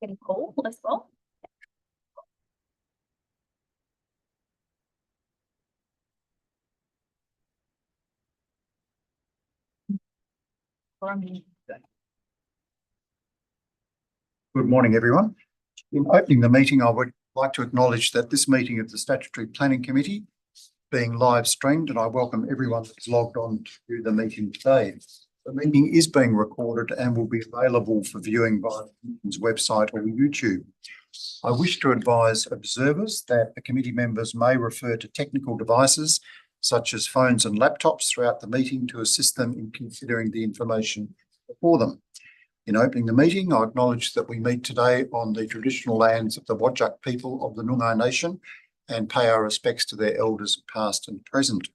Can Paul as well. Good morning, everyone. In opening the meeting, I would like to acknowledge that this meeting of the Statutory Planning Committee being live streamed, and I welcome everyone that's logged on to the meeting today. The meeting is being recorded and will be available for viewing via the Commission's website or YouTube. I wish to advise observers that the committee members may refer to technical devices such as phones and laptops throughout the meeting to assist them in considering the information before them. In opening the meeting, I acknowledge that we meet today on the traditional lands of the Whadjuk people of the Noongar Nation and pay our respects to their elders past and present.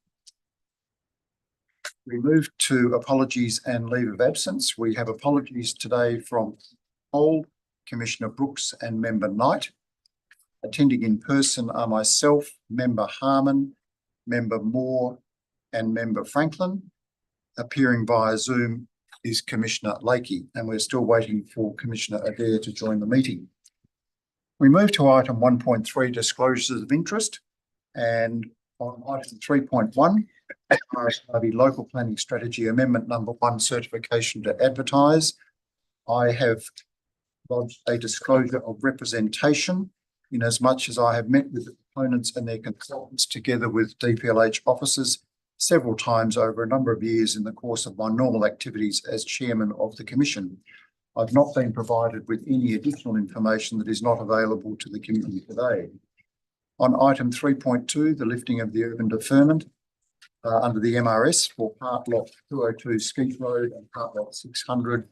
We move to apologies and leave of absence. We have apologies today from Cole, Commissioner Brooks and Member Knight. Attending in person are myself, Member Harmon, Member Moore and Member Franklin. Appearing via Zoom is Commissioner Lakey, and we're still waiting for Commissioner Adair to join the meeting. We move to item 1.3, disclosures of interest, and on item 3.1, the local planning strategy amendment number 1, certification to advertise. I have lodged a disclosure of representation in as much as I have met with the proponents and their consultants together with DPLH officers several times over a number of years in the course of my normal activities as chairman of the commission. I've not been provided with any additional information that is not available to the committee today. On item 3.2, the lifting of the urban deferment under the MRS for part lot 202 Skeet Road and part lot 600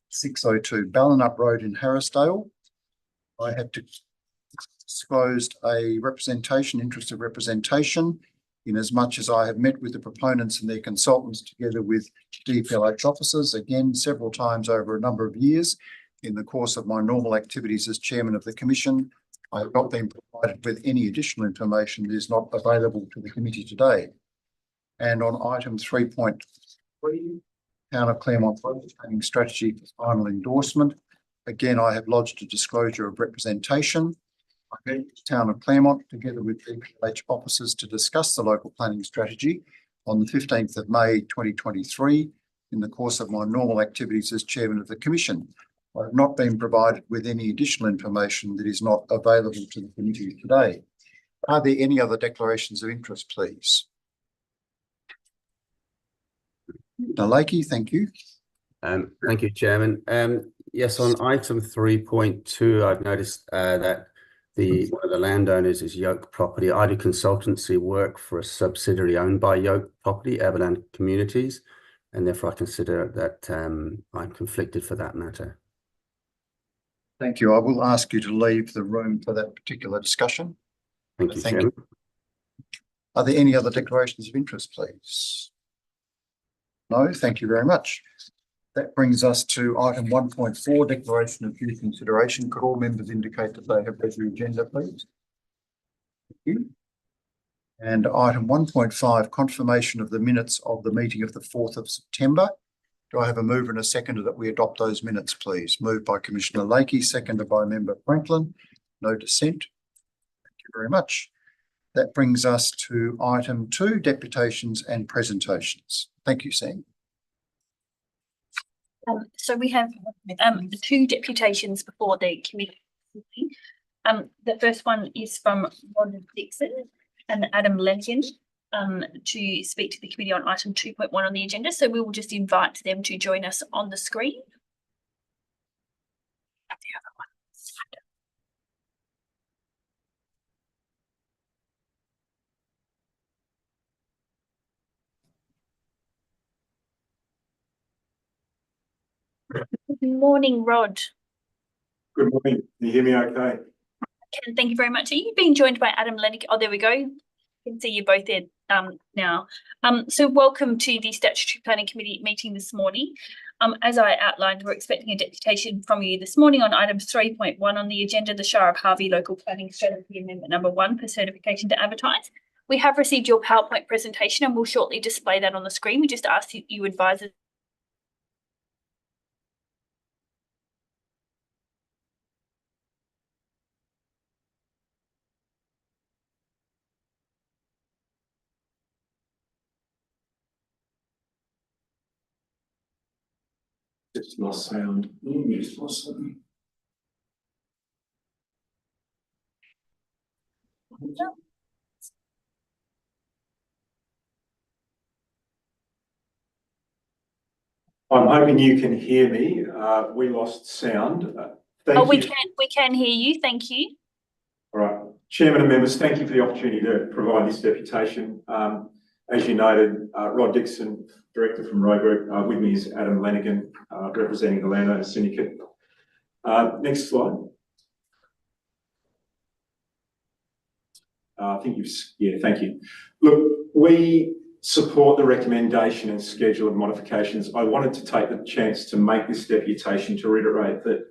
602 Ballinup Road in Harrisdale. I have disclosed a interest of representation in as much as I have met with the proponents and their consultants together with DPLH officers, again, several times over a number of years in the course of my normal activities as chairman of the commission. I have not been provided with any additional information that is not available to the committee today. And on item 3.3, Town of Claremont planning strategy for final endorsement. Again, I have lodged a disclosure of representation. I met with the Town of Claremont together with DPLH officers to discuss the local planning strategy on the 15th of May 2023 in the course of my normal activities as chairman of the commission. I have not been provided with any additional information that is not available to the committee today. Are there any other declarations of interest, please? Now, Lakey, thank you. Thank you, Chairman. Yes, on item 3.2, I've noticed that one of the landowners is Yoke Property. I do consultancy work for a subsidiary owned by Yoke Property, Everland Communities, and therefore I consider that I'm conflicted for that matter. Thank you. I will ask you to leave the room for that particular discussion. Thank you, Chairman. Are there any other declarations of interest, please? No, thank you very much. That brings us to item 1.4, declaration of due consideration. Could all members indicate that they have read the agenda, please? Thank you. And item 1.5, confirmation of the minutes of the meeting of the 4th of September. Do I have a mover and a seconder that we adopt those minutes, please? Moved by Commissioner Lakey, seconded by Member Franklin. No dissent. Thank you very much. That brings us to item 2, deputations and presentations. Thank you, Sam. So we have 2 deputations before the committee. The first one is from Rod Dixon and Adam Lenkin to speak to the committee on item 2.1 on the agenda. So we will just invite them to join us on the screen. The other one. Good morning, Rod. Good morning. Can you hear me okay? Thank you very much. Are you being joined by Adam Lennick? Oh, there we go. I can see you both there now. So welcome to the Statutory Planning Committee meeting this morning. As I outlined, we're expecting a deputation from you this morning on item 3.1 on the agenda, the Shire of Harvey Local Planning Strategy Amendment number 1 for certification to advertise. We have received your PowerPoint presentation and we'll shortly display that on the screen. We just ask you advise us Just lost sound. Just lost something. I'm hoping you can hear me. We lost sound. Thank Oh, you. we can hear you. Thank you. All right. Chairman and members, thank you for the opportunity to provide this deputation. As you noted, Rod Dixon, Director from Row Group. With me is Adam Lanigan, representing the Landowner Syndicate. Next slide. Thank you. Look, we support the recommendation and schedule of modifications. I wanted to take the chance to make this deputation to reiterate that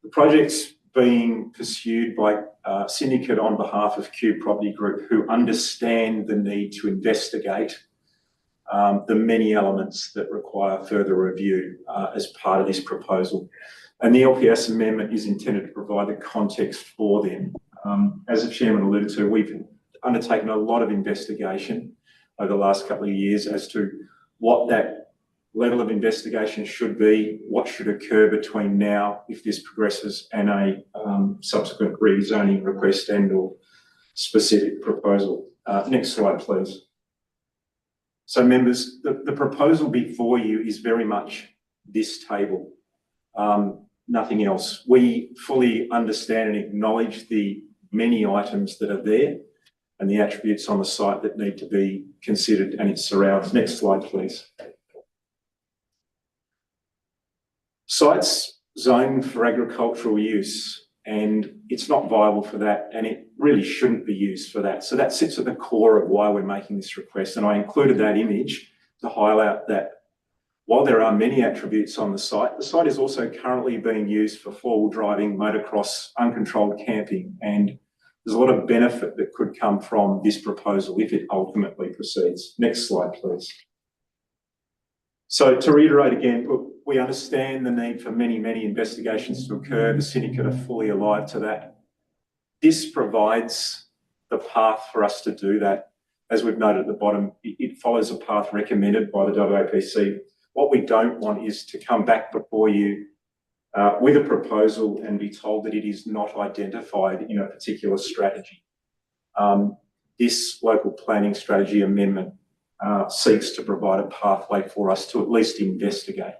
the project's being pursued by Syndicate on behalf of Q Property Group, who understand the need to investigate the many elements that require further review as part of this proposal. And the LPS amendment is intended to provide the context for them. As the Chairman alluded to, we've undertaken a lot of investigation over the last couple of years as to what that level of investigation should be, what should occur between now, if this progresses, and a subsequent rezoning request and or specific proposal. Next slide, please. So members, the proposal before you is very much this table, nothing else. We fully understand and acknowledge the many items that are there and the attributes on the site that need to be considered and its surrounds. Next slide, please. Site's zoned for agricultural use and it's not viable for that, and it really shouldn't be used for that. So that sits at the core of why we're making this request. And I included that image to highlight that while there are many attributes on the site is also currently being used for four-wheel driving, motocross, uncontrolled camping, and there's a lot of benefit that could come from this proposal if it ultimately proceeds. Next slide, please. So to reiterate again, look, we understand the need for many, many investigations to occur. The Syndicate are fully alive to that. This provides the path for us to do that. As we've noted at the bottom, it follows a path recommended by the WAPC. What we don't want is to come back before you with a proposal and be told that it is not identified in a particular strategy. This local planning strategy amendment seeks to provide a pathway for us to at least investigate.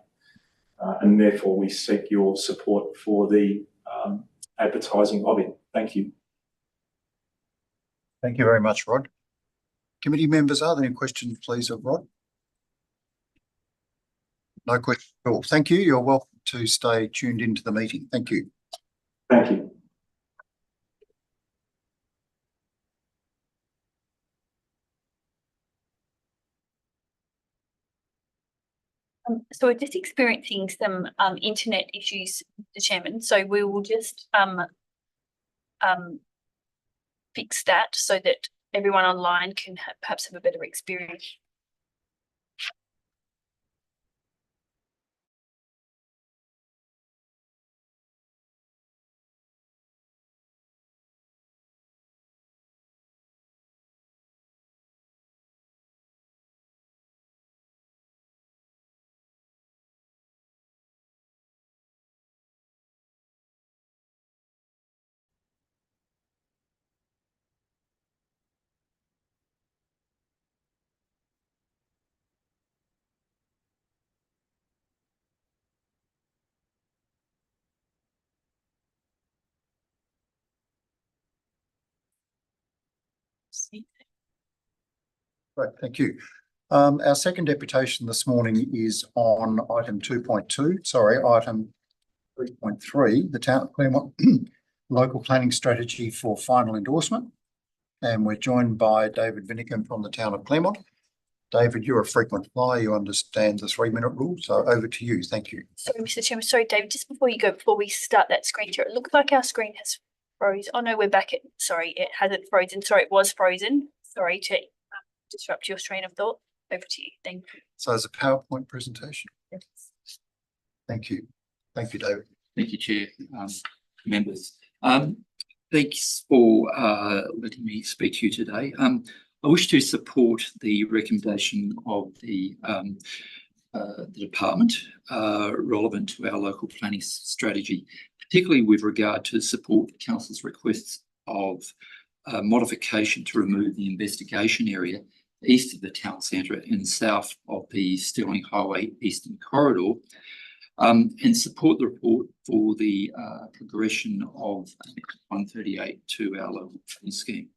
And therefore we seek your support for the advertising of it. Thank you. Thank you very much, Rod. Committee members, are there any questions, please, of Rod? No questions at all. Thank you. You're welcome to stay tuned into the meeting. Thank you. Thank you. So we're just experiencing some internet issues, Mr. Chairman. So we will just fix that so that everyone online can perhaps have a better experience. Great, thank you. Our second deputation this morning is on item 3.3, the Town of Claremont Local Planning Strategy for final endorsement. And we're joined by David Vinnigan from the Town of Claremont. David, you're a frequent flyer. You understand the 3-minute rule. So over to you. Thank you. Sorry, Mr. Chairman. Sorry, David, just before you go, before we start that screen share, it looks like our screen has froze. Oh no, we're back at, sorry, it hasn't frozen. Sorry, it was frozen. Sorry to disrupt your train of thought. Over to you. Thank you. So there's a PowerPoint presentation. Yes. Thank you. Thank you, David. Thank you, Chair, members. Thanks for letting me speak to you today. I wish to support the recommendation of the the department relevant to our local planning strategy, particularly with regard to support the council's requests of modification to remove the investigation area east of the town centre and south of the Stirling Highway Eastern Corridor, and support the report for the progression of 138 to our local planning scheme.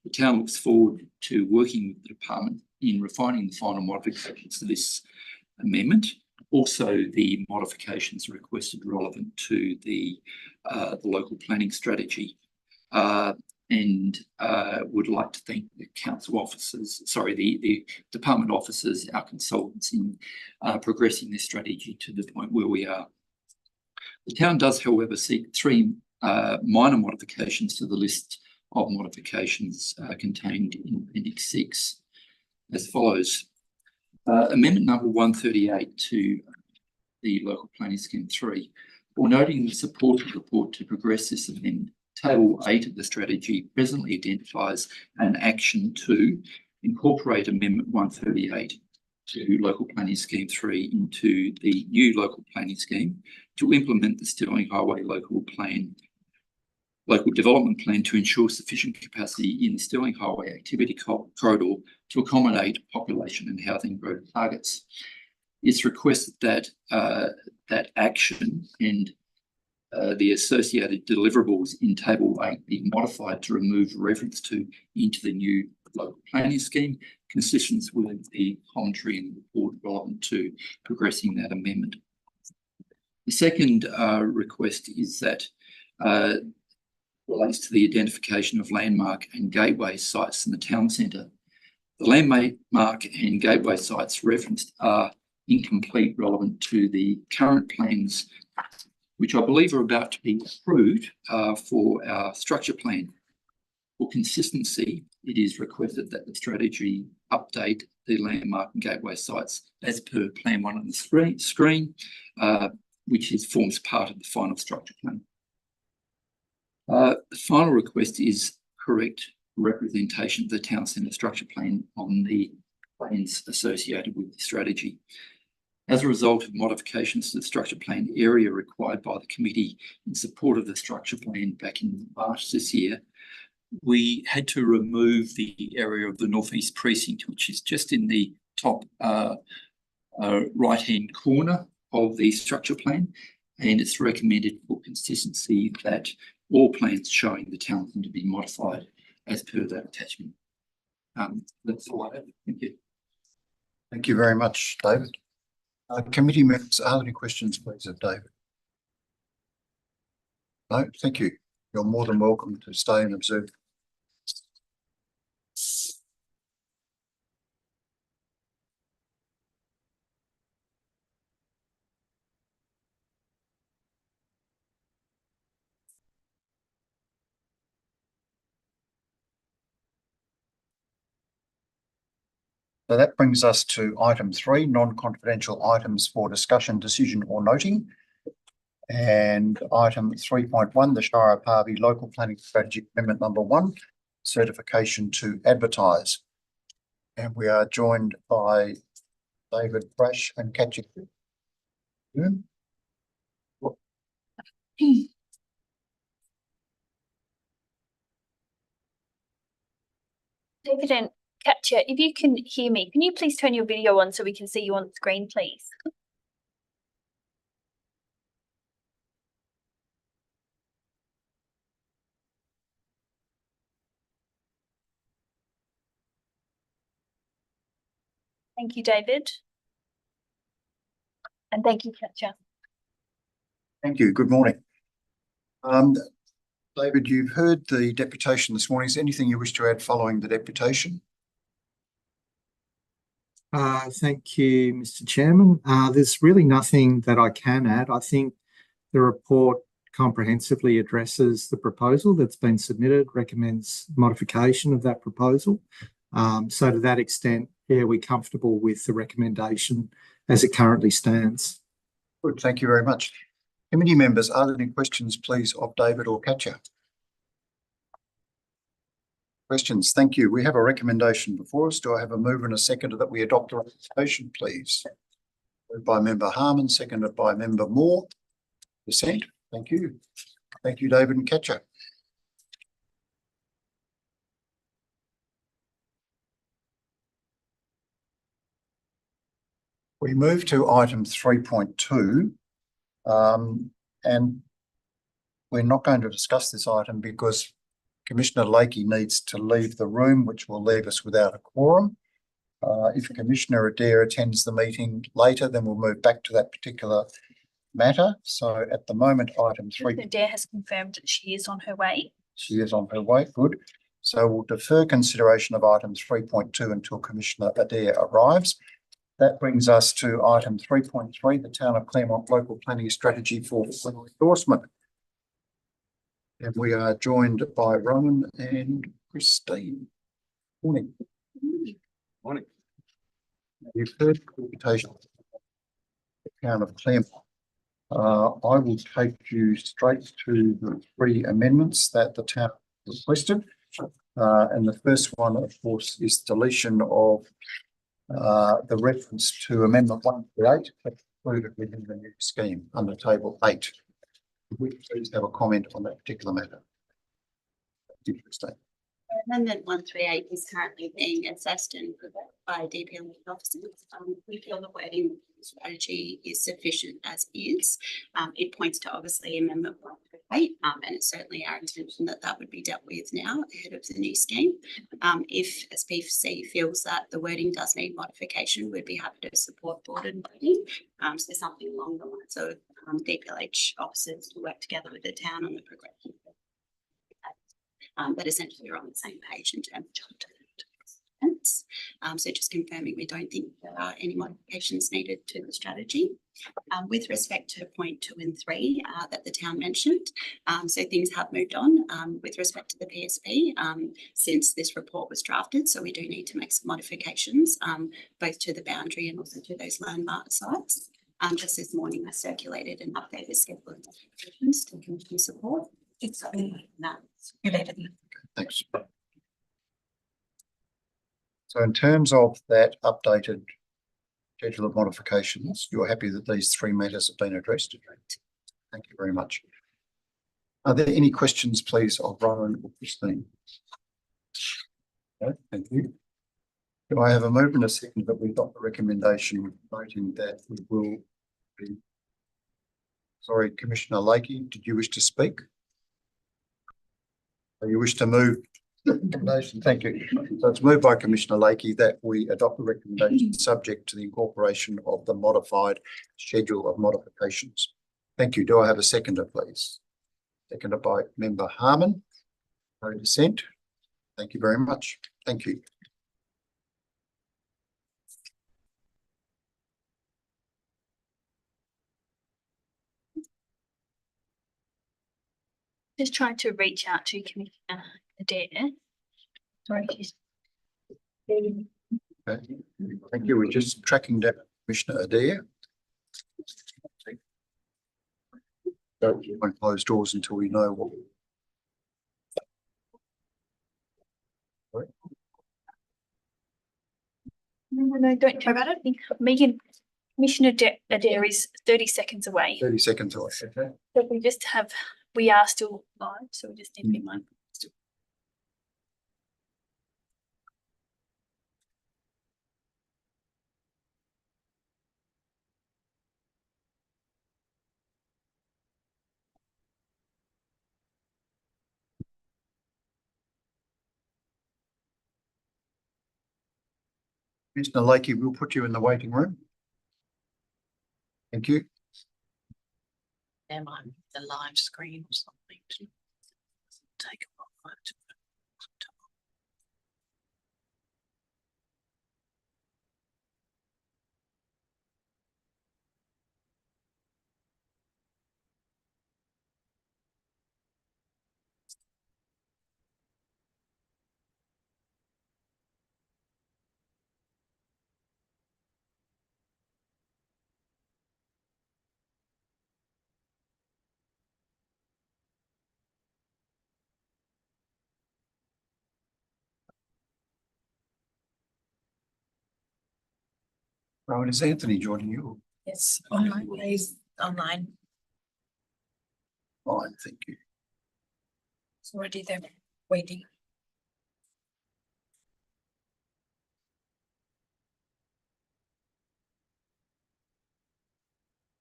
The town looks forward to working with the department in refining the final modifications to this amendment. Also, the modifications requested relevant to the local planning strategy. And would like to thank the council officers, the department officers, our consultants in progressing this strategy to the point where we are. The town does, however, seek 3 minor modifications to the list of modifications contained in Appendix 6 as follows. Amendment number 138 to the local planning scheme 3. While noting the supported report to progress this amendment, Table 8 of the strategy presently identifies an action to incorporate Amendment 138 to Local Planning Scheme 3 into the new Local Planning Scheme to implement the Stirling Highway Local Development Plan to ensure sufficient capacity in the Stirling Highway Activity Corridor to accommodate population and housing growth targets. It's requested that that action and the associated deliverables in Table 8 be modified to remove reference to into the new local planning scheme, consistent with the commentary in the report relevant to progressing that amendment. The second request is that relates to the identification of landmark and gateway sites in the town centre. The landmark and gateway sites referenced are incomplete relevant to the current plans, which I believe are about to be approved for our structure plan. For consistency, it is requested that the strategy update the landmark and gateway sites as per Plan 1 on the screen, which forms part of the final structure plan. The final request is correct representation of the town centre structure plan on the plans associated with the strategy. As a result of modifications to the structure plan area required by the committee in support of the structure plan back in March this year, we had to remove the area of the northeast precinct, which is just in the top right-hand corner of the structure plan, and it's recommended for consistency that all plans showing the town can be modified as per that attachment. That's all I have. Thank you. Thank you very much, David. Committee members, are there any questions, please, of David? No, thank you. You're more than welcome to stay and observe. So that brings us to item 3, non-confidential items for discussion, decision or noting. And item 3.1, the Shire Parby Local Planning Strategy Amendment number 1, certification to advertise. And we are joined by David Brash and Katja. David and Katja, if you can hear me, can you please turn your video on so we can see you on screen, please? Thank you, David. And thank you, Katja. Thank you. Good morning. David, you've heard the deputation this morning. Is there anything you wish to add following the deputation? Thank you, Mr. Chairman. There's really nothing that I can add. I think the report comprehensively addresses the proposal that's been submitted, recommends modification of that proposal. So to that extent, yeah, we're comfortable with the recommendation as it currently stands. Good, thank you very much. Committee members, are there any questions, please, of David or Katja? Questions? Thank you. We have a recommendation before us. Do I have a mover and a seconder that we adopt the recommendation, please? Moved by member Harman, seconded by member Moore. Dissent. Thank you. Thank you, David and Catcher. We move to item 3.2, and we're not going to discuss this item because Commissioner Lakey needs to leave the room, which will leave us without a quorum. If Commissioner Adair attends the meeting later, then we'll move back to that particular matter. So at the moment, item 3. Commissioner Adair has confirmed that she is on her way. She is on her way. Good. So we'll defer consideration of item 3.2 until Commissioner Adair arrives. That brings us to item 3.3, the Town of Claremont Local Planning Strategy for endorsement. And we are joined by Rowan and Christine. Morning. Morning. You've heard the presentation of the Town of Claremont. I will take you straight to the 3 amendments that the town requested. And the first one, of course, is deletion of the reference to Amendment 138 that's included within the new scheme under Table 8. Would you please have a comment on that particular matter? Thank you, Christine. Amendment 138 is currently being assessed and provided by DPL officers. We feel the wording strategy is sufficient as is. It points to obviously Amendment 138, and it's certainly our intention that that would be dealt with now ahead of the new scheme. If SPC feels that the wording does need modification, we'd be happy to support board and wording. So something along the lines of DPLH officers to work together with the town on the progression. But essentially we're on the same page in terms of job defence. So just confirming we don't think there are any modifications needed to the strategy. With respect to point 2 and 3 that the town mentioned, so things have moved on with respect to the PSP since this report was drafted. So we do need to make some modifications both to the boundary and also to those landmark sites. Just this morning I circulated an updated schedule of modifications to community support. It's related. Thanks. So in terms of that updated schedule of modifications, you're happy that these 3 matters have been addressed? Thank you very much. Are there any questions, please, of Rowan or Christine? Okay, thank you. Do I have a move and a second that we've got the recommendation noting that we will be... Sorry, Commissioner Lakey, did you wish to speak? You wish to move the recommendation? Thank you. So it's moved by Commissioner Lakey that we adopt the recommendation subject to the incorporation of the modified schedule of modifications. Thank you. Do I have a seconder, please? Seconded by member Harman. No dissent. Thank you very much. Thank you. Just trying to reach out to Commissioner Adair. Sorry, she's... Okay. Thank you. We're just tracking down Commissioner Adair. Don't close doors until we know what. No, don't worry about it. Megan, Commissioner Adair is 30 seconds away. 30 seconds away. Okay. So we are still live, so we just need to be mindful. Commissioner Lakey, we'll put you in the waiting room. Thank you. Am I the live screen or something to take a while to Rowan, is Anthony joining you? Yes, online, please, online. Fine, thank you. It's already there waiting.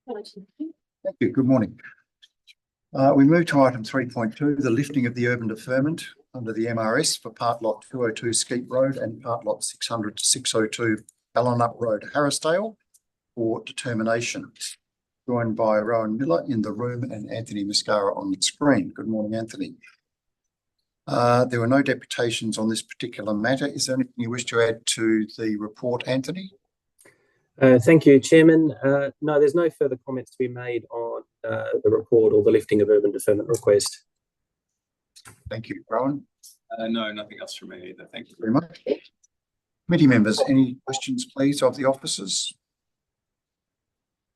Thank you. Good morning. We move to item 3.2, the lifting of the urban deferment under the MRS for part lot 202 Skeet Road and part lot 600 to 602 Ballinup Road, Harrisdale, for determination. Joined by Rowan Miller in the room and Anthony Mascara on the screen. Good morning, Anthony. There were no deputations on this particular matter. Is there anything you wish to add to the report, Anthony? Thank you, Chairman. No, there's no further comments to be made on the report or the lifting of urban deferment request. Thank you, Rowan. No, nothing else from me either. Thank you Very much. Committee members, any questions, please, of the officers?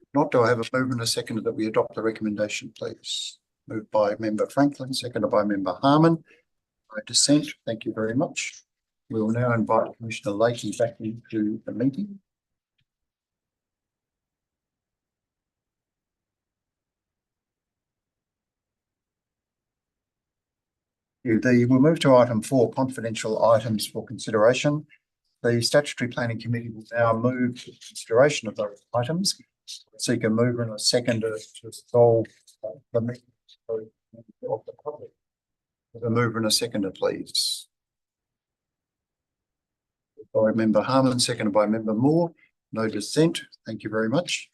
If not, do I have a move and a second that we adopt the recommendation, please? Moved by Member Franklin, seconded by Member Harmon. No dissent. Thank you very much. We will now invite Commissioner Lakey back into the meeting. We'll move to item 4, confidential items for consideration. The Statutory Planning Committee will now move to consideration of those items. Seek a mover and a seconder to resolve the meeting of the public. A mover and a seconder, please. By Member Harmon, seconded by Member Moore. No dissent. Thank you very much.